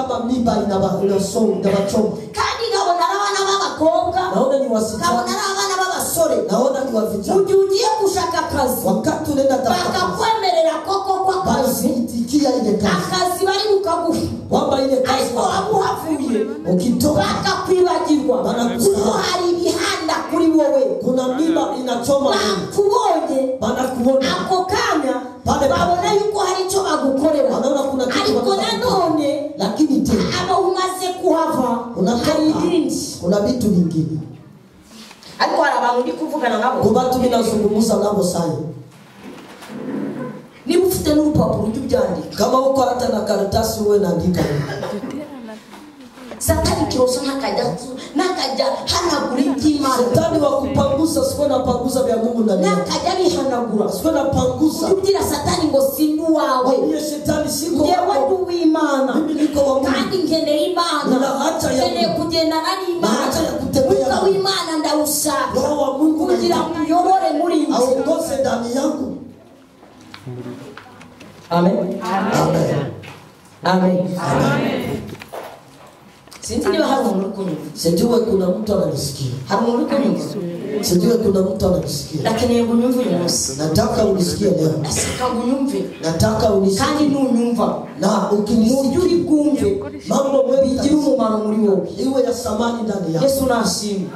kama mimba inasonga kandi ngabona abana b'abakobwa naona ni wasichana ngabona abana b'abasore naona ni wavijana ugiye gushaka akazi wakati unaenda tafuta bakakwemerera koko kwa kazi itikia ile kazi akazi bari bukaguha kwamba ile kazi ariko wabuhavuye ukitoka bakakwibagirwa kuko hari ibihanda kuri wowe kuna mimba inachoma bakubonye banakuona ako kanya babona yuko hari icyo bagukorera wanaona kuna kitu ariko nanone lakini tena aba umaze kuhava hari ibindi kuna vitu vingine ariko hari abantu ndi kuvugana nabo kwa watu ninazungumza nabo sayo ni ufite n'urupapuro byandika kama uko hata na karatasi wewe naandika Satani kiroso nakajya hanagura iby'Imana. Satani wakupangusa siko napanguza bya Mungu ndani. Nakajya bihanagura siko napangusa. Ubwira Satani ngo sindu wawe. Ndiye Shetani siko yewe du w'Imana. Mimi niko wa Mungu. Kandi ngendeye Imana. Ngendeye kugendana n'Imana. Acha ya kutembea. Kuko w'Imana ndawushaka. Roho wa Mungu kugira kuyobore muri nje. Aongoze ndani yangu. Amen. Amen. Amen. Amen. Sinzi niba hari umuntu kunyumva. Sijue kuna mtu ananisikia. Hari umuntu kunyumva. Sijue kuna mtu ananisikia. Lakini ngunyumva uyu munsi. Nataka unisikie leo. Nasika ngunyumve. Nataka unisikie. Kandi nunyumva. Na ukinisikia uri bwumve. Mambo mengi bigira umumaro muri wowe. Iwe ya samani ndani yako. Yesu nashimwe.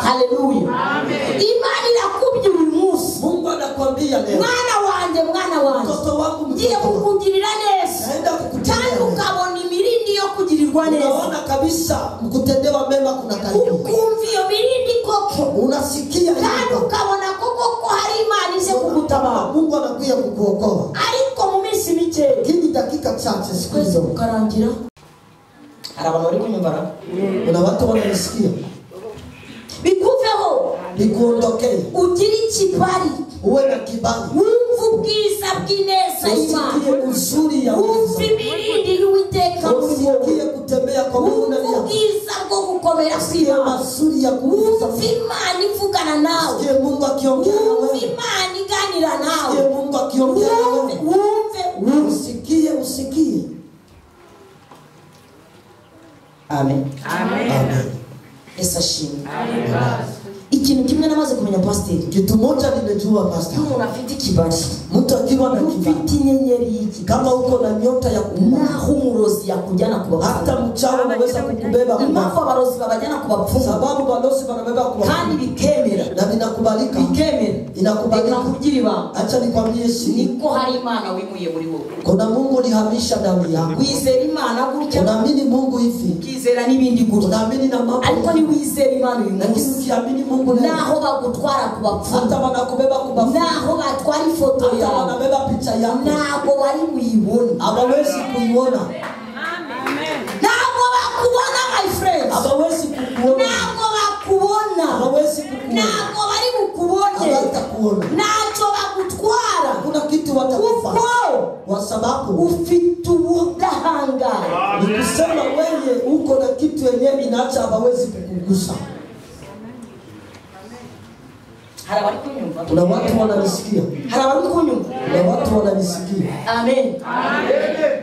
Haleluya. Imana irakubye uyu munsi. Mungu anakuambia leo. Mwana wanjye. Mtoto wangu ngiye kukugirira neza. Naenda kukutendea. Kandi ukabona imirindi yo kugirirwa neza. Unaona kabisa kutendewa mema kuna karibu. Ukumva iyo mirindi koko. Unasikia kandi ukabona koko ko hari Imana ije kugutabara. Mungu anakuja kukuokoa. Ariko mu minsi mike. Kindi dakika chache siku hizo ukarangira. Hari abantu bari kunyumvara. Kuna watu wananisikia. Bikuveho. Bikuondokee. Ugire ikibari. Uwe na kibali. Wumva ubwiza bw'ineza y'Imana. Usikie uzuri ya Mungu. Wumva imirindi y'Uwiteka muri wowe. Usikie kutembea kwa Mungu ndani yako. Ubwiza bwo gukomera kw'Imana. Mazuri ya kuvuza. Wumva Imana ivugana nawe. Usikie Mungu akiongea nawe. Wumva Imana iganira nawe. Usikie Mungu akiongea nawe. Wumve. Usikie. Amen. Amen. Yesu ashimwe. Ikintu kimwe namaze kumenya pastor. Kitu moja nimejua pastor. Umuntu afite kibali. Mtu akiwa na kibali. Ufite inyenyeri y'iki. Kama uko na nyota ya naho umurozi yakujyana kubapfumu. Hata mchawi anaweza kukubeba. Impamvu abarozi babajyana kubapfumu. Sababu balozi banabeba kubapfumu. Kandi bikemera. Na binakubalika. Bikemera. Inakubalika. Kugira ibanga. Acha nikwambie niko hari Imana wimuye muri wowe. Kuna Mungu lihamisha ndani yako. Wizera Imana gutya. Unaamini Mungu hivi. Kizera n'ibindi gutya. Unaamini na mambo. Ariko ni wizera Imana uyu munsi. Lakini ukiamini Mungu naho bagutwara kubapfumu. Hata wanakubeba kubapfumu. Naho batwara ifoto yawe. Hata wanabeba picha yako. Ntabwo bari buyibona. Hawawezi kuiona. Ntabwo bakubona my friends. Hawawezi kukuona. Ntabwo bakubona. Hawawezi kukuona. Ntabwo bari bukubone. Hawatakuona. Nacho bagutwara. Kuna kitu watakufa. Kwa sababu ufite ubudahangara. Ni kusema wewe uko na kitu yenyewe inaacha hawawezi kukugusa. Hari abari kunyumva. Kuna watu wananisikia. Hari abari kunyumva. Kuna watu wananisikia. Amen.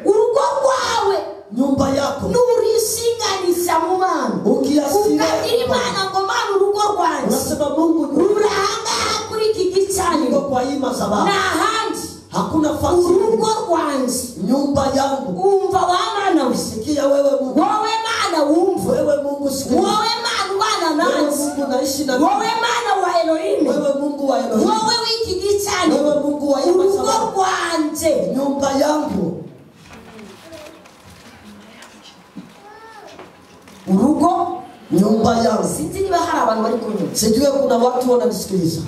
Urugo rwawe, nyumba yako nurishinganisha mu Mana. Ukagira Imana ngo Mana urugo rwanjye. Unasema Mungu urahanga kuri iki gicaniro kwa hii madhabahu. Na handi hakuna fasi. Urugo rwanjye, nyumba yangu. Umva wa Mana usikia wewe Mungu. Wowe Mana wumva. Wewe Mungu sikia. Wowe Mana bana nansi. Wewe Mungu naishi na wowe Mana wa Elohim. Wewe Mungu wa Elohim. Wowe wiki gicaniro. Wewe Mungu wa Urugo rwanjye, nyumba yangu. Urugo, nyumba yangu. Sinzi niba hari abantu bari kunyumva. Sijue kuna watu wananisikiliza.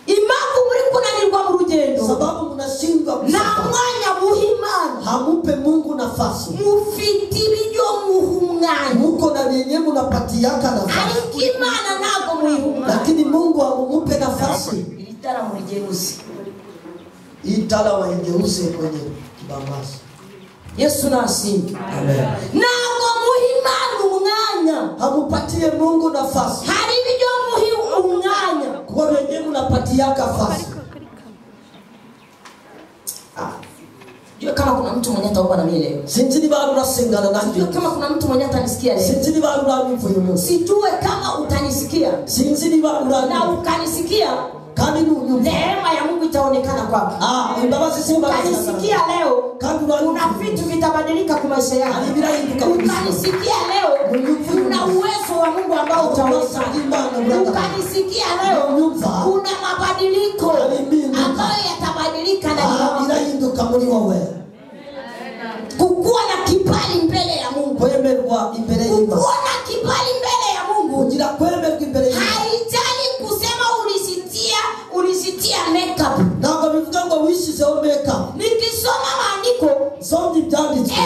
Impamvu muri kunanirwa mu rugendo, sababu mnashindwa na mwanya muhimana. Hamupe Mungu nafasi. Mufiti ibyo muhumwana. Muko na yenyewe mnapatiaka nafasi. Ariko Imana ntabwo muhumwana. Lakini Mungu amumupe nafasi. Itara mugeuze. Itara waigeuze kwenye kibambazi. Yesu nashimwe. Amen. Ntabwo muhimana umwanya. Hamupatie Mungu nafasi. Hari ibyo muhi umwanya. Kwa wenyewe mnapatiaka nafasi. kama kuna mtu mwenye ataomba na mimi leo. Sinzi niba urasengana nanjye. Sijue kama kuna mtu mwenye atanisikia leo. Sinzi niba uranyumva uyu munsi. Sijue kama utanisikia. Sinzi niba uranyumva. Na ukanisikia. Kandi nunyumva. Neema ya Mungu itaonekana kwako. Imbabazi simba. Ukanisikia leo. Kandi unanyumva. Kuna vitu vitabadilika kwa maisha yako. Ukanisikia leo. Kuna uwezo wa Mungu ambao utaonekana. Ukanisikia leo. Kuna mabadiliko ambayo yatabadilika ndani yako. Irahinduka muri wowe. Kukuwa na kibali mbele ya Mungu. Kwemerwa imbere y'Imana. Kukuwa na kibali mbele ya Mungu. Kugira kwemerwa imbere y'Imana. Haijali kusema ulisitia makeup. Ntabwo bivuga ngo wishizeho makeup. Nikisoma maandiko, somni byanditswe.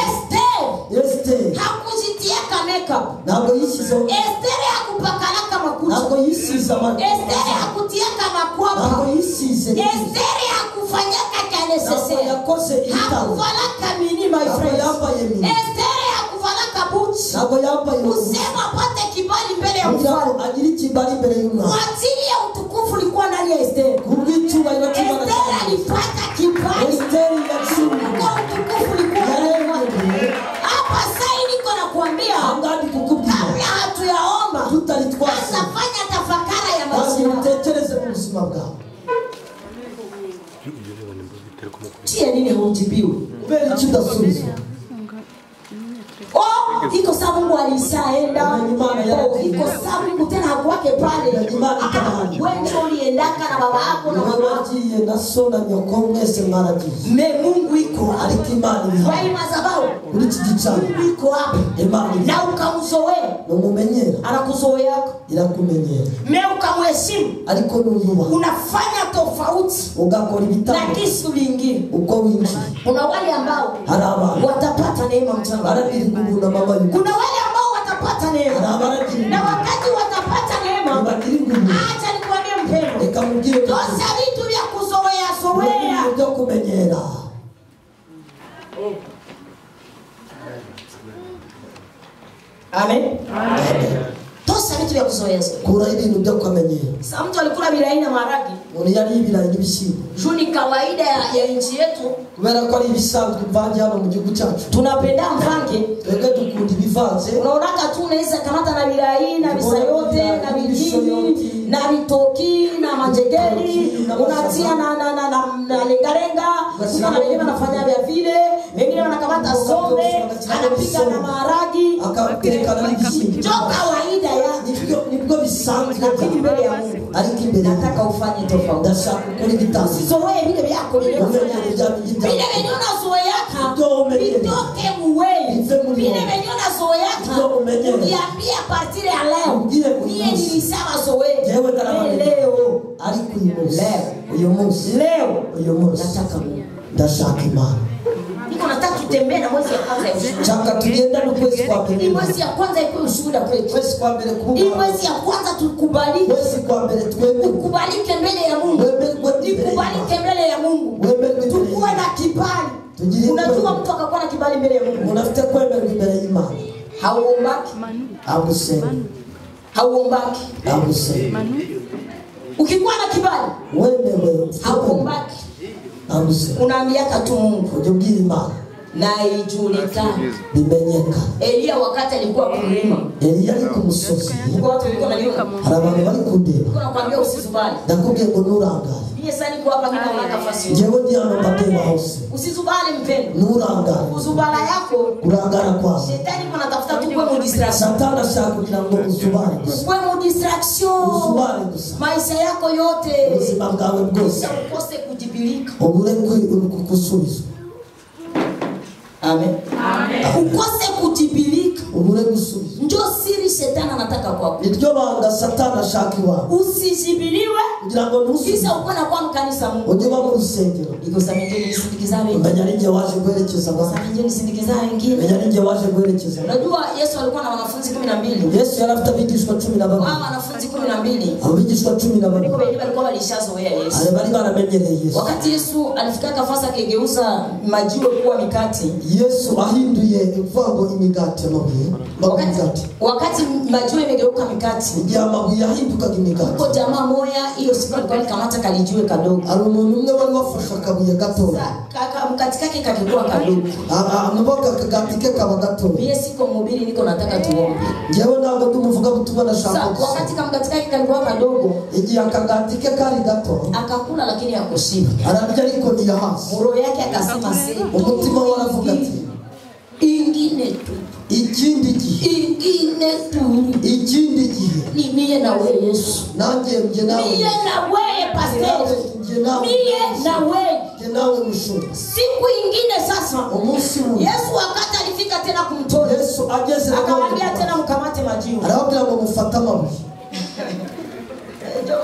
Esther hakuzitia makeup. Ntabwo yishizeho. Esther hakupakalaka makucha. Ntabwo yisize amakucha. Esther hakutia makwapa. Ntabwo yisize. Esther hakufanyaka necessary. Yakoze itabo. Hakuvalaka mini my friend. Esther hakuvalaka boots. Ntabwo yambaye. Usema pate kibali mbele ya mfalme. Agiri kibali mbele y'Imana. Kwa ajili ya utukufu ulikuwa ndani ya Esther. Kubw'icyuma Esther alipata kibali. Esther yachuma. Kwa utukufu ulikuwa ndani ya Imana. Hapa sasa niko nakuambia. Ngani kukubwira. Kabla hatuyaomba. Tutalitwasa. Fanya tafakari ya maisha. Utekereze mu buzima bwawe. Tia nini haujibiwi? Ubeli kidasubizwa. Oh, iko sababu Mungu alishaenda. Iko sababu Mungu tena hakuwake pale. Wewe uliendaka na baba yako na mama yako. Na sona nyoko mwese maraji. Mungu iko alikimani. Kwa madhabahu. Kuri kigichana. Mungu iko hapa. Imani. Na ukamzoea. Umumenyera. Anakuzoea yako. Irakumenyera. Ukamheshimu. Ariko nuyuba. Unafanya tofauti. Ugakora ibitabo. Na kisu lingine. Uko wingi. Kuna wale ambao watapata neema mchana. Kuna wale ambao watapata neema. Na wakati watapata neema, acha nikwambie mpendwa. Tosa vitu vya kuzoea. Ndio kumenyera. Amen. Tosa vitu vya kuzoea. Kura ibintu byo kumenyera. Sasa mtu alikula birayi na maharagi. Umuntu yari ibirayi n'ibishyimbo. Juni kawaida ya nchi yetu. Kubera ko ari ibisanzwe bivanze hano mu gihugu cyacu. Tunapenda mvange. Twebwe dukunda ibivanze. Unaonaka tu unaweza kamata na birayi na bisayote na bijini na bitoki na manjegeri unatia na lengalenga. Kuna wengine wanafanya vya vile, wengine wanakamata sombe, anapika na maharagi, akapika na bijini. Ndio kawaida ya nibwo bisanzwe lakini mbele ya Mungu. Ariko imbere nataka ufanye tofauti. Ndashaka ukora ibitangaza. Usizoee vile vyako vile unazoeaka vitoke muwei. Vile venye unazoeaka ukiambia partire ya leo niye nilisema zoe leo. Ariko uyu munsi nataka Mungu. Ndashaka Imana. Niko nataka tutembee na mwezi ya kwanza ya ushuhuda. Chaka tulienda na mwezi kwa mbele. Mwezi ya kwanza iko ushuhuda kwetu. Mwezi kwa mbele kubwa. Mwezi ya kwanza tukubalike. Mwezi kwa mbele twende. Tukubalike mbele ya Mungu. Tukubalike mbele ya Mungu. Tukue na kibali. Unajua mtu akakuwa na kibali mbele ya Mungu. Unafuta kwenda mbele ya Imana. Hauombaki. Hauombaki. Ukikuwa na kibali. Wewe hauombaki. Unaambia tu Mungu. Ujubiri Imana. Na ijulikane. Bimenyeka. Elia wakati alikuwa kumlima. Elia alikuwa kumusozi. Watu walikuwa wanaliona. Harabani bali kundeba. Kuna kwambia usizubali. Ndakubwiye ngo nurangare. Mimi sasa niko hapa mimi naona nafasi. Jewe ndi hano mbatema hose. Usizubali mpendo. Nurangare. Uzubala yako. Kurangara kwako. Shetani anatafuta tu kwa distraction. Satani ashaka kugira ngo uzubale. Kwa distraction. Uzubale gusa. Maisha yako yote. Ubuzima bwawe bwose. Ukose kujibilika. Ubure kukusubizwa. Amen. Ukose kujibilika. Ubure gusubizwa. Ndio siri shetani anataka kwako. Ndio banga Satani ashaka iwawe. Usijibiliwe. Kugira ngo nusubizwe. Kisa ukona kwa mkanisa Mungu. Ujye mu rusengero. Iko samengeni nisindikiza wengine. Mbanya nije waje guherekeza abantu. Samengeni nisindikiza wengine. Mbanya nije waje guherekeza. Unajua Yesu alikuwa na wanafunzi 12. Yesu yari afite abigishwa 12. Wao wanafunzi 12. Abigishwa 12. Walikuwa walishazoea Yesu. Ale bali baramenyereye Yesu. Wakati Yesu alifika kafasa kegeuza majiwe kuwa mikate. Yesu ahinduye imvango imigati n'amabuye. Wakati majiwe imegeuka mikate. Igihe amabuye yahindukaga imigati. Kuko jamaa moya hiyo siku alikuwa nikamata kalijiwe kadogo. Ari umuntu umwe wari wafashe akabuye gato. Kaka mkati kake kakikuwa kadogo. Amaboko kagati ke kaba gato. Mie siko mhubiri niko nataka tuombe. Jewe ntabwo ndumuvuga butumwa na shaka. Wakati kamkati kake kalikuwa kadogo. Igihe akagati ke kari gato. Akakula lakini hakushiba. Ararya ariko ntiyahasi. Roho yake akasema umutima waravuga ati ingine tu. Ikindi gihe ni mie na wewe Yesu. Nanjye mje nawe. Mie na wewe pastor. Mie na wewe. Nawe mushumba. Siku ingine sasa. Umunsi huu. Yesu wakati alifika tena kumtoa. Yesu ageze akamwambia tena mkamate majiwe. Arabwira ngo mufata amabuye.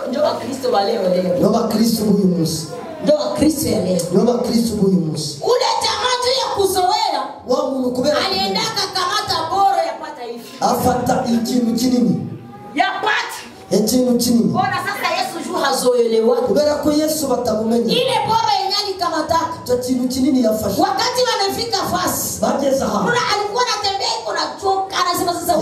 Ndio Wakristo wa leo. Ndio Wakristo huyu Musa. Ndio Wakristo ya leo. Ndio Wakristo huyu Musa. Ule tamatu ya kuzoea. Wa muntu kubera. Alienda kamata boro yapata hivi. Afata ikintu kinini. Yapata. Ikintu kinini. Bona sasa Yesu juu hazoelewa. Kubera ko Yesu batamumenya. Ile boro yenyani kamataka. Cyo kintu kinini yafashe. Wakati wanafika fasi. Bageza hapa. Kuna alikuwa anatembea iko na choka anasema sasa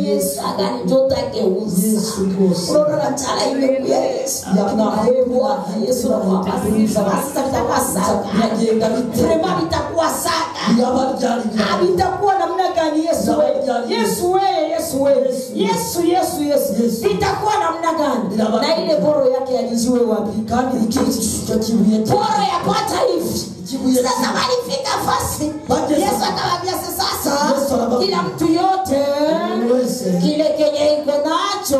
Yesu agani jotake uza. Yesu Kristo. Unaona nataka iwe Yesu. Yanahewa Yesu na kuapasisha. Sasa vitakuwa saka. Yagenda bite. Frema vitakuwa saka. Yabaryari. Vitakuwa namna gani Yesu wewe? Yesu. Vitakuwa namna gani? Na ile boro yake aliziwe wapi? Kandi ikicho kibuye. Boro yapata hivi. Sasa walifika fasi. Yesu akamwambia sasa kila mtu yote kile kenye iko nacho.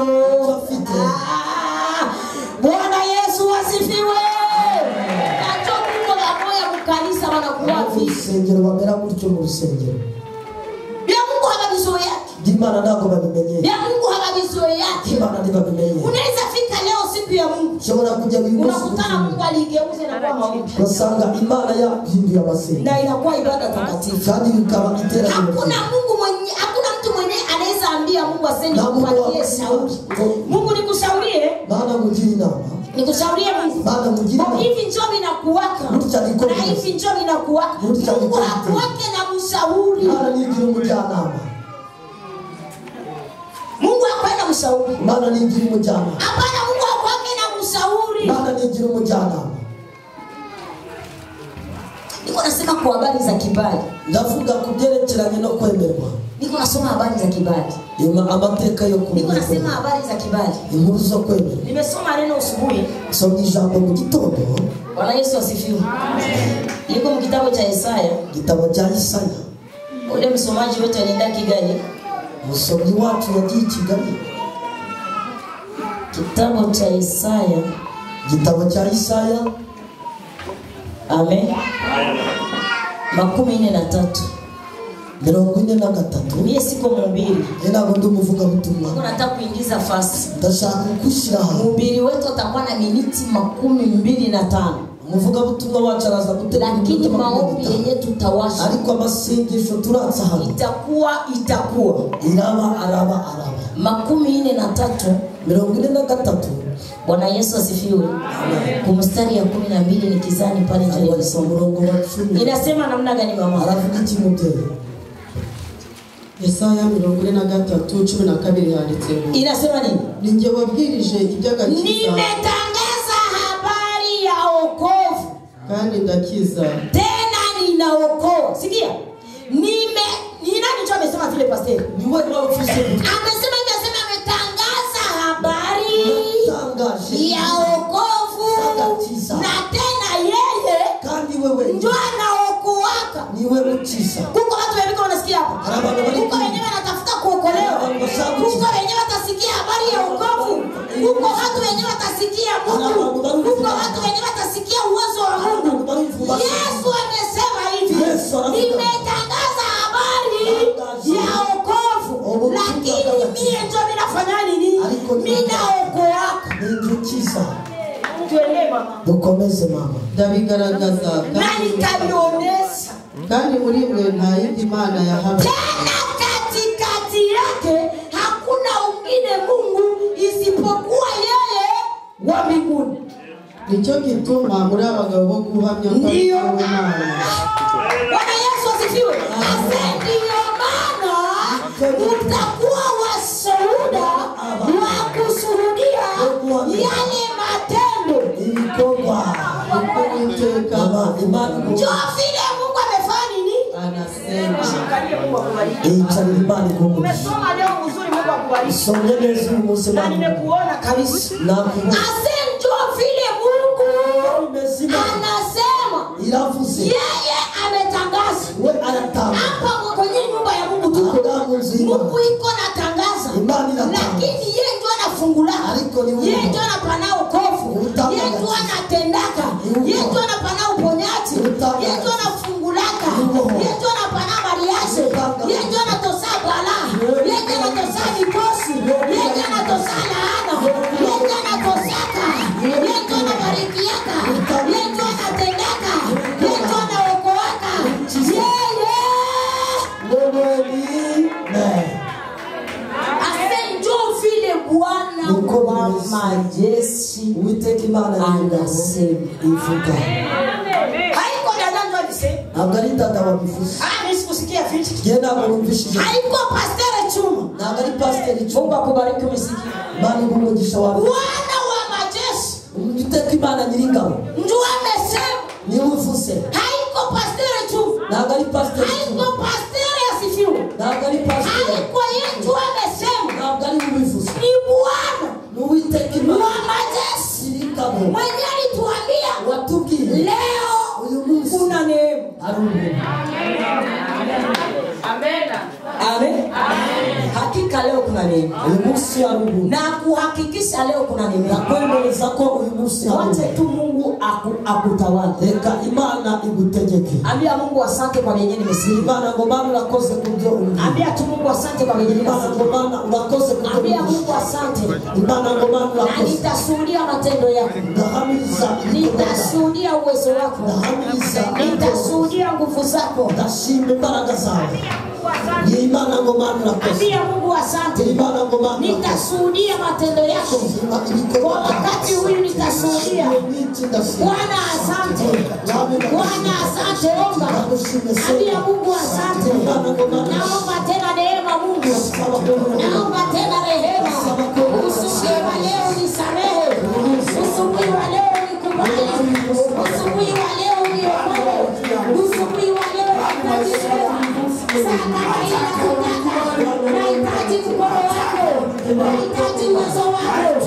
Bwana Yesu asifiwe. Nacho kuko bamoya mkanisa wanakuwa visengero bamera gutyo mu rusengero. Bya Mungu hababizoe yake. Dimana nako babimenye. Bya Mungu hababizoe yake. Dimana ndibabimenye. Unaweza fika leo siku ya Mungu. Shobora kujya bimusi. Unakutana Mungu aligeuze na kuwa maombi. Basanga Imana ya hindu ya masengesho. Na inakuwa ibada takatifu. Kandi bikaba itera. Hakuna mtu mwenye anaweza ambia Mungu asende kupatie shauri. Mungu nikushauriye. Maana mjini nama. Nikushaurie Mungu. Maana mjini. Hivi njoo ninakuwaka. Na hivi njoo ninakuwaka. Mungu hakuwake na mshauri. Maana nijiri mujyanama. Mungu hakwenda mshauri. Maana nijiri mujyanama. Hapana, Mungu hakwake na mshauri. Maana nijiri mujyanama. Niko nasema kwa habari za kibali. Ndavuga kubyerekeranye no kwemerwa. Niko nasoma habari za kibali. Amateka yo niko nasema habari za kibali. Inkuru zo kwemerwa. Nimesoma neno usubuhi. Soma ijambo mu gitondo. Bwana Yesu asifiwe. Niko mu kitabu cha Isaya. Kitabu cha Isaya. Ule msomaji wetu alienda Kigali. Msomi watu yagiye Kigali. Kitabu cha Isaya. Kitabu cha Isaya. Amen. 43. 43. Mimi siko mhubiri. Ninago ndumuvuga butumwa. Niko nataka kuingiza fasi. Ndashaka kushira ha. Mhubiri wetu atakuwa na miniti 25. Muvuga butumwa wacharaza gutera. Lakini maombi yenye tutawasha. Ariko amasengesho turatsa hano. Itakuwa. Araba. 43. 43. Bwana Yesu asifiwe. Kumstari ya 12 nikizani pale nje alisoma murongo wa 10. Inasema namna gani mama? Aravuga iki mutero? Yesaya 43:12 handitseho. Inasema nini? Ninjye wabwirije iby'agakiza. Nimetangaza habari ya wokovu. Kandi ndakiza. Tena ninaokoa. Sikia. Nina nicho amesema vile pastor. Ni wewe ofisi. Amesema ametangaza habari ya wokovu. Na tena yeye kandi wewe ndio anaokoaka. Ni wewe ukiza. Kuko watu wengi wanasikia hapa. Kuko wenyewe wanatafuta kuokolewa. Kuko wenyewe watasikia habari ya wokovu. Kuko watu wenyewe watasikia Mungu. Kuko watu wenyewe watasikia uwezo wa Mungu. Yesu amesema hivi. Nimetangaza habari ya wokovu. Lakini mimi ndio ninafanya nini? Mimi naokoaka. Ninjukiza. Tuelewe mama. Dukomeze mama. Ndabigaragaza. Nani kabionesha? Kandi muri mwe nta yindi Imana yahamye. Tena katikati yake hakuna mwingine Mungu isipokuwa yeye wa mbinguni. Nicyo gituma muri abagabo bo guhamya ko ari Imana. Bwana Yesu asifiwe. Ndiyo maana utakuwa washuhuda wa kushuhudia yale matendo. Njoo vile Mungu amefanya nini? Anasema. Umesoma leo uzuri, Mungu akubariki. Na nimekuona kabisa. Njoo vile Mungu anasema. Yeye ametangaza. Hapa kwenye nyumba ya Mungu tuko. Mungu iko na tangaza. Lakini yeye ndio anafungula. Yeye ndio anapana wokovu. Yeye ndio anatendaka. Yeye ndio anapana uponyaji. Yeye ndio anafungulaka. Yeye ndio anapana mariage. Yeye ndio anatosa bala. Yeye ndio anatosa mikosi. Yeye ndio anatosa laana. Yeye ndio anatosaka. Yeye ndio anabarikiaka. Yeye ndio anatendaka. Yeye ndio anaokoaka. Bwana wa majeshi anasema. Haiko dadangu alisema. Nisikusikia vitu. Haiko pastere chuma. Mungu akubariki umesikia. Bwana wa majeshi ndio amesema. Haiko pastere chuma. Haiko pastere asifiwe. Haiko yeye ndio amesema. Ni Bwana wa majeshi mwenye alituambia leo kuna neema. Amen. Hakika leo kuna neema. Na kuhakikisha leo kuna neema. Wacha tu Mungu akutawala. Ambia Mungu asante kwa yenyewe nimesikia. Ambia tu Mungu asante kwa yenyewe nimesikia. Ambia Mungu asante. Na nitashuhudia matendo yako. Nitashuhudia uwezo wako. Nitashuhudia nguvu zako. Ambia Mungu asante. Nitashuhudia matendo yako. Kwa wakati huu nitashuhudia. Bwana asante. Bwana asante. Omba. Ambia Mungu asante. Naomba tena neema Mungu. Naomba tena rehema. Usubuhi wa leo nisamehe. Usubuhi wa leo nikubali. Usubuhi wa leo niokoe. Usubuhi wa leo nitajirehemu. Nahitaji mkono wako. Nahitaji uwezo wako.